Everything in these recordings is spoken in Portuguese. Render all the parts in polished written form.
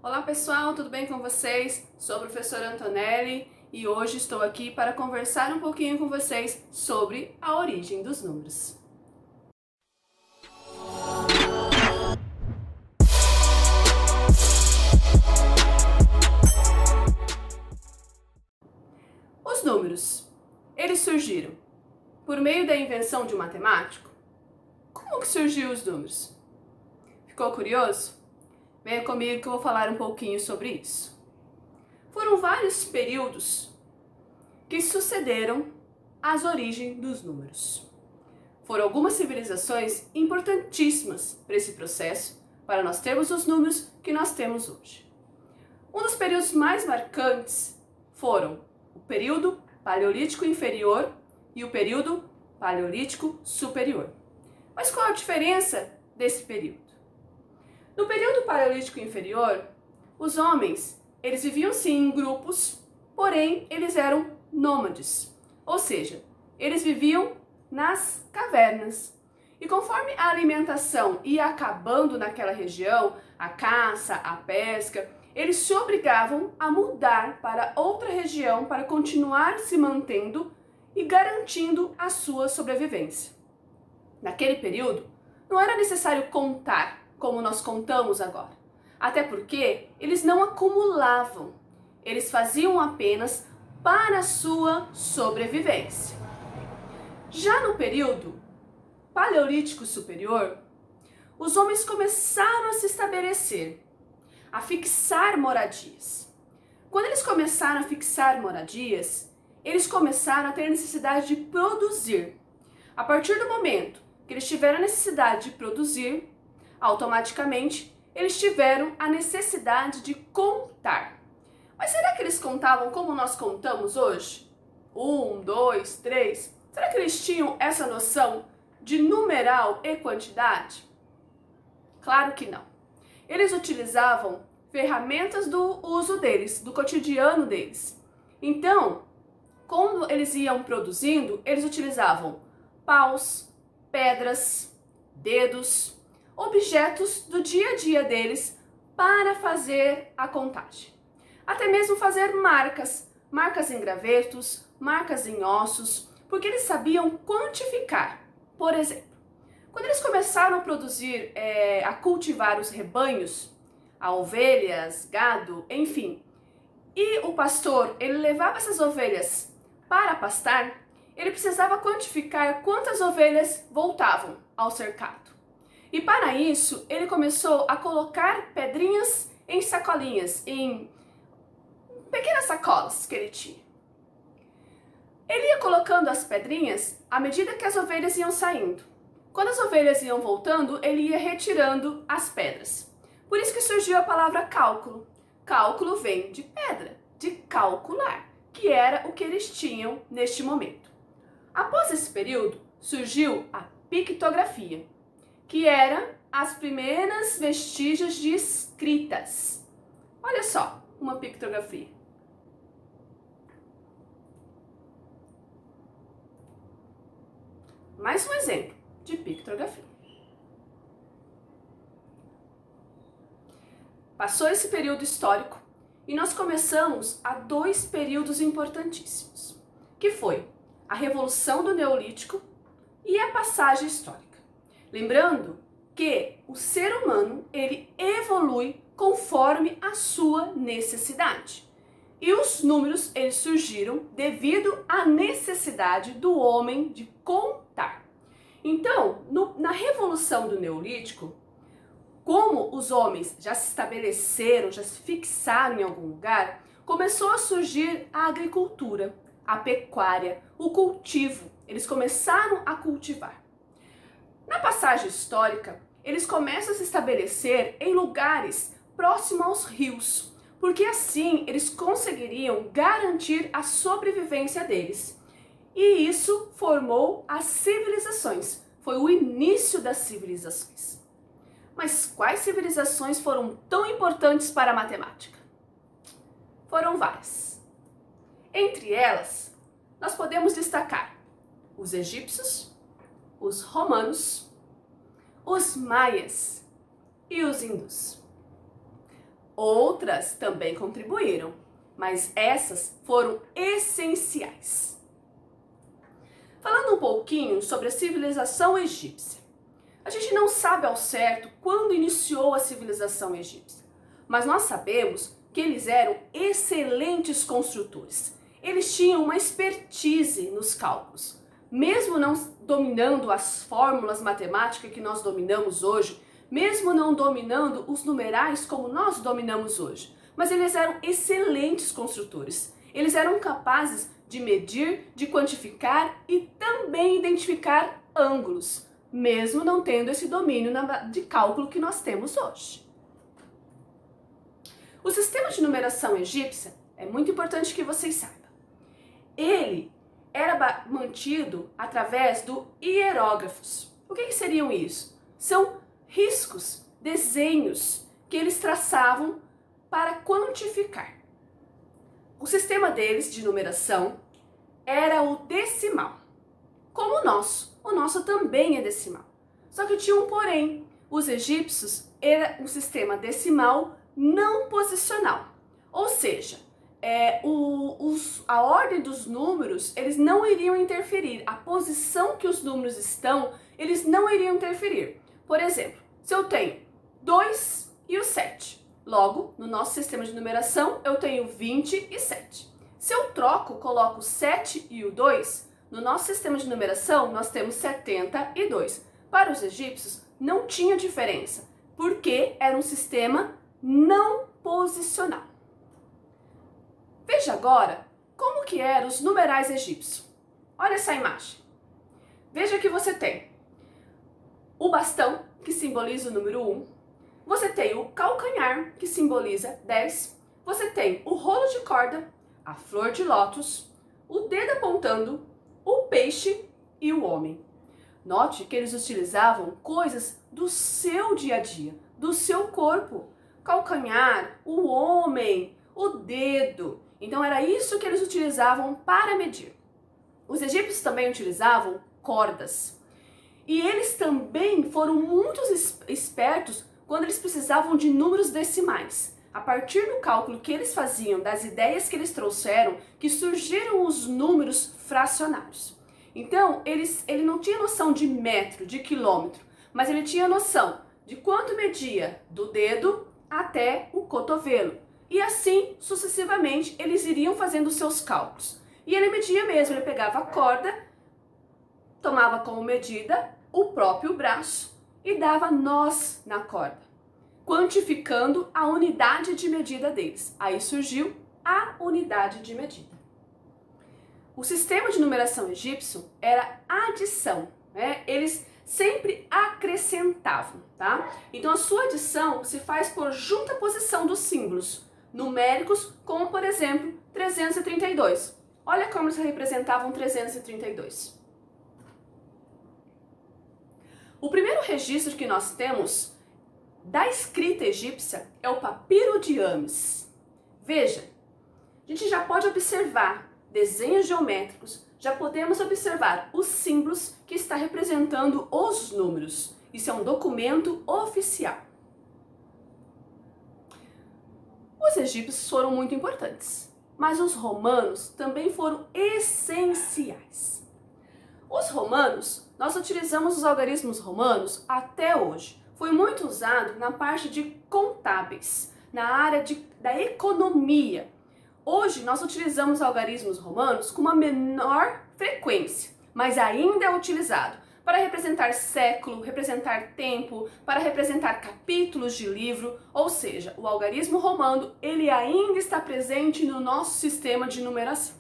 Olá pessoal, tudo bem com vocês? Sou a professora Antonelli e hoje estou aqui para conversar um pouquinho com vocês sobre a origem dos números. Os números, eles surgiram por meio da invenção de um matemático? Como que surgiu os números? Ficou curioso? Venha comigo que eu vou falar um pouquinho sobre isso. Foram vários períodos que sucederam às origens dos números. Foram algumas civilizações importantíssimas para esse processo, para nós termos os números que nós temos hoje. Um dos períodos mais marcantes foram o período Paleolítico Inferior e o período Paleolítico Superior. Mas qual a diferença desse período? No período Paleolítico Inferior, os homens, eles viviam sim em grupos, porém eles eram nômades, ou seja, eles viviam nas cavernas. E conforme a alimentação ia acabando naquela região, a caça, a pesca, eles se obrigavam a mudar para outra região para continuar se mantendo e garantindo a sua sobrevivência. Naquele período, não era necessário contar como nós contamos agora, até porque eles não acumulavam, eles faziam apenas para a sua sobrevivência. Já no período Paleolítico Superior, os homens começaram a se estabelecer, a fixar moradias. Quando eles começaram a fixar moradias, eles começaram a ter necessidade de produzir. A partir do momento que eles tiveram a necessidade de produzir, automaticamente eles tiveram a necessidade de contar. Mas será que eles contavam como nós contamos hoje? 1, 2, 3. Será que eles tinham essa noção de numeral e quantidade? Claro que não. Eles utilizavam ferramentas do uso deles, do cotidiano deles. Então, quando eles iam produzindo, eles utilizavam paus, pedras, dedos, objetos do dia a dia deles para fazer a contagem. Até mesmo fazer marcas em gravetos, marcas em ossos, porque eles sabiam quantificar. Por exemplo, quando eles começaram a produzir, a cultivar os rebanhos, a ovelhas, gado, enfim, e o pastor, ele levava essas ovelhas para pastar, ele precisava quantificar quantas ovelhas voltavam ao cercado. E para isso, ele começou a colocar pedrinhas em sacolinhas, em pequenas sacolas que ele tinha. Ele ia colocando as pedrinhas à medida que as ovelhas iam saindo. Quando as ovelhas iam voltando, ele ia retirando as pedras. Por isso que surgiu a palavra cálculo. Cálculo vem de pedra, de calcular, que era o que eles tinham neste momento. Após esse período, surgiu a pictografia, que era as primeiras vestígios de escritas. Olha só, uma pictografia. Mais um exemplo de pictografia. Passou esse período histórico e nós começamos a dois períodos importantíssimos, que foi a Revolução do Neolítico e a passagem histórica. Lembrando que o ser humano, ele evolui conforme a sua necessidade. E os números, eles surgiram devido à necessidade do homem de contar. Então, na Revolução do Neolítico, como os homens já se estabeleceram, já se fixaram em algum lugar, começou a surgir a agricultura, a pecuária, o cultivo. Eles começaram a cultivar. Na passagem histórica, eles começam a se estabelecer em lugares próximos aos rios, porque assim eles conseguiriam garantir a sobrevivência deles. E isso formou as civilizações, foi o início das civilizações. Mas quais civilizações foram tão importantes para a matemática? Foram várias. Entre elas, nós podemos destacar os egípcios, os romanos, os maias e os hindus. Outras também contribuíram, mas essas foram essenciais. Falando um pouquinho sobre a civilização egípcia. A gente não sabe ao certo quando iniciou a civilização egípcia, mas nós sabemos que eles eram excelentes construtores. Eles tinham uma expertise nos cálculos. Mesmo não dominando as fórmulas matemáticas que nós dominamos hoje, mesmo não dominando os numerais como nós dominamos hoje, mas eles eram excelentes construtores. Eles eram capazes de medir, de quantificar e também identificar ângulos, mesmo não tendo esse domínio de cálculo que nós temos hoje. O sistema de numeração egípcia é muito importante que vocês saibam. Ele era mantido através do hierógrafos. O que seriam isso? São riscos, desenhos que eles traçavam para quantificar. O sistema deles de numeração era o decimal, como o nosso também é decimal. Só que tinha um porém, os egípcios era um sistema decimal não posicional, ou seja, a ordem dos números, eles não iriam interferir, a posição que os números estão, eles não iriam interferir. Por exemplo, se eu tenho 2 e o 7, logo, no nosso sistema de numeração, eu tenho 27. Se eu coloco o 7 e o 2, no nosso sistema de numeração, nós temos 72. Para os egípcios, não tinha diferença, porque era um sistema não posicional. Veja agora como que eram os numerais egípcios. Olha essa imagem. Veja que você tem o bastão, que simboliza o número 1. Você tem o calcanhar, que simboliza 10. Você tem o rolo de corda, a flor de lótus, o dedo apontando, o peixe e o homem. Note que eles utilizavam coisas do seu dia a dia, do seu corpo. Calcanhar, o homem, o dedo. Então era isso que eles utilizavam para medir. Os egípcios também utilizavam cordas. E eles também foram muito espertos quando eles precisavam de números decimais. A partir do cálculo que eles faziam, das ideias que eles trouxeram, que surgiram os números fracionários. Então, ele não tinha noção de metro, de quilômetro, mas ele tinha noção de quanto media do dedo até o cotovelo. E assim, sucessivamente, eles iriam fazendo os seus cálculos. E ele media mesmo, ele pegava a corda, tomava como medida o próprio braço e dava nós na corda, quantificando a unidade de medida deles. Aí surgiu a unidade de medida. O sistema de numeração egípcio era adição, né? Eles sempre acrescentavam, tá? Então a sua adição se faz por juntaposição dos símbolos numéricos, como por exemplo 332. Olha como eles representavam 332. O primeiro registro que nós temos da escrita egípcia é o papiro de Ames. Veja, a gente já pode observar desenhos geométricos, já podemos observar os símbolos que está representando os números. Isso é um documento oficial. Os egípcios foram muito importantes, mas os romanos também foram essenciais. Os romanos, nós utilizamos os algarismos romanos até hoje. Foi muito usado na parte de contábeis, na área da economia. Hoje nós utilizamos algarismos romanos com uma menor frequência, mas ainda é utilizado para representar século, representar tempo, para representar capítulos de livro, ou seja, o algarismo romano ele ainda está presente no nosso sistema de numeração.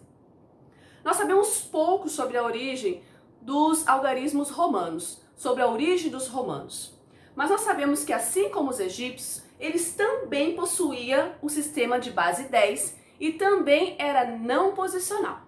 Nós sabemos pouco sobre a origem dos algarismos romanos, sobre a origem dos romanos. Mas nós sabemos que assim como os egípcios, eles também possuíam o sistema de base 10 e também era não posicional.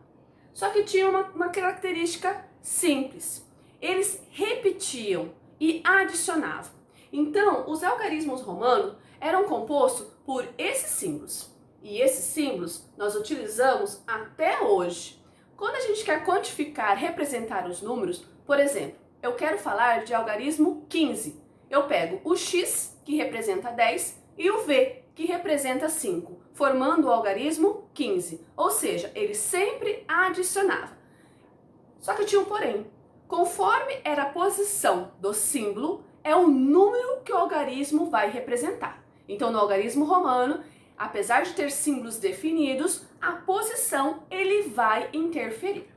Só que tinha uma característica simples. Eles repetiam e adicionavam. Então, os algarismos romanos eram compostos por esses símbolos. E esses símbolos nós utilizamos até hoje. Quando a gente quer quantificar, representar os números, por exemplo, eu quero falar de algarismo 15. Eu pego o X, que representa 10, e o V, que representa 5, formando o algarismo 15, ou seja, ele sempre adicionava. Só que tinha um porém. Conforme era a posição do símbolo, é o número que o algarismo vai representar. Então, no algarismo romano, apesar de ter símbolos definidos, a posição ele vai interferir.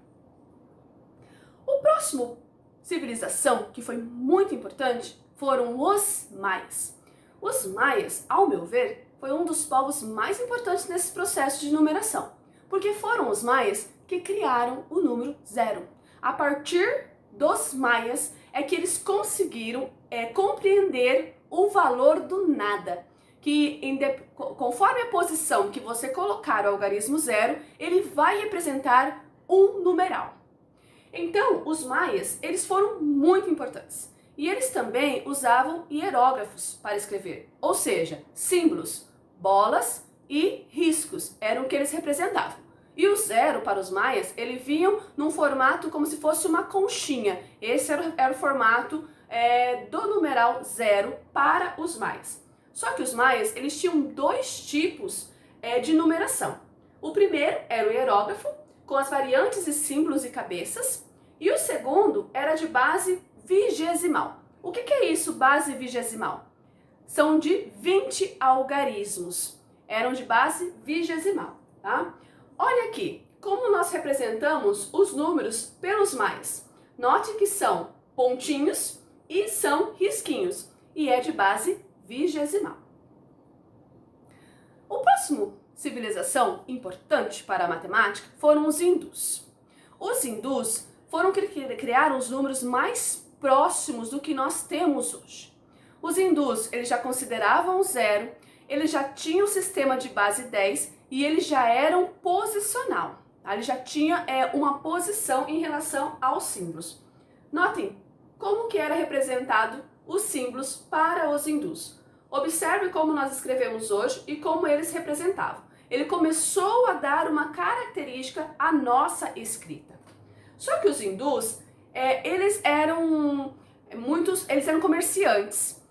O próximo civilização, que foi muito importante, foram os maias. Os maias, ao meu ver, foi um dos povos mais importantes nesse processo de numeração, porque foram os maias que criaram o número 0. A partir dos maias é que eles conseguiram compreender o valor do nada, que conforme a posição que você colocar o algarismo 0, ele vai representar um numeral. Então, os maias, eles foram muito importantes. E eles também usavam hierógrafos para escrever, ou seja, símbolos, bolas e riscos eram o que eles representavam. E o 0 para os maias, ele vinham num formato como se fosse uma conchinha. Esse era o formato do numeral 0 para os maias. Só que os maias, eles tinham dois tipos de numeração. O primeiro era o hierógrafo, com as variantes de símbolos e cabeças, e o segundo era de base vigesimal. O que é isso, base vigesimal? São de 20 algarismos, eram de base vigesimal, tá? Olha aqui, como nós representamos os números pelos maias. Note que são pontinhos e são risquinhos, e é de base vigesimal. O próximo civilização importante para a matemática foram os hindus. Os hindus foram que criaram os números mais próximos do que nós temos hoje. Os hindus, eles já consideravam o 0, eles já tinham o sistema de base 10 e eles já eram posicional. Tá? Eles já tinham uma posição em relação aos símbolos. Notem como que era representado os símbolos para os hindus. Observe como nós escrevemos hoje e como eles representavam. Ele começou a dar uma característica à nossa escrita. Só que os hindus, eles eram comerciantes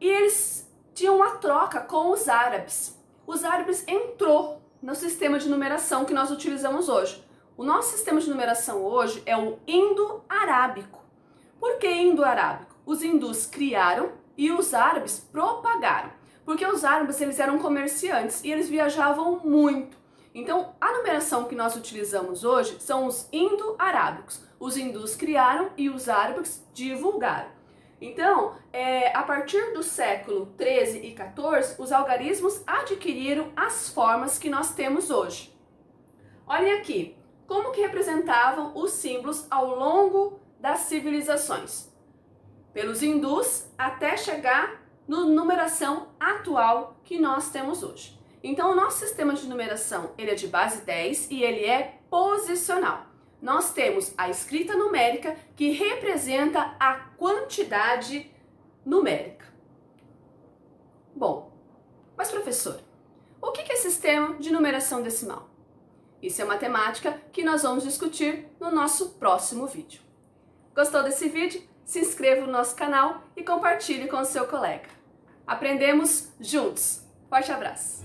e eles tinham uma troca com os árabes. Os árabes entrou no sistema de numeração que nós utilizamos hoje. O nosso sistema de numeração hoje é o indo-arábico. Por que indo-arábico? Os hindus criaram e os árabes propagaram. Porque os árabes, eles eram comerciantes e eles viajavam muito. Então, a numeração que nós utilizamos hoje são os indo-arábicos. Os hindus criaram e os árabes divulgaram. Então, a partir do século 13 e 14, os algarismos adquiriram as formas que nós temos hoje. Olhem aqui, como que representavam os símbolos ao longo das civilizações. Pelos hindus até chegar na numeração atual que nós temos hoje. Então, o nosso sistema de numeração ele é de base 10 e ele é posicional. Nós temos a escrita numérica que representa a quantidade numérica. Bom, mas professor, o que é sistema de numeração decimal? Isso é matemática que nós vamos discutir no nosso próximo vídeo. Gostou desse vídeo? Se inscreva no nosso canal e compartilhe com o seu colega. Aprendemos juntos! Forte abraço!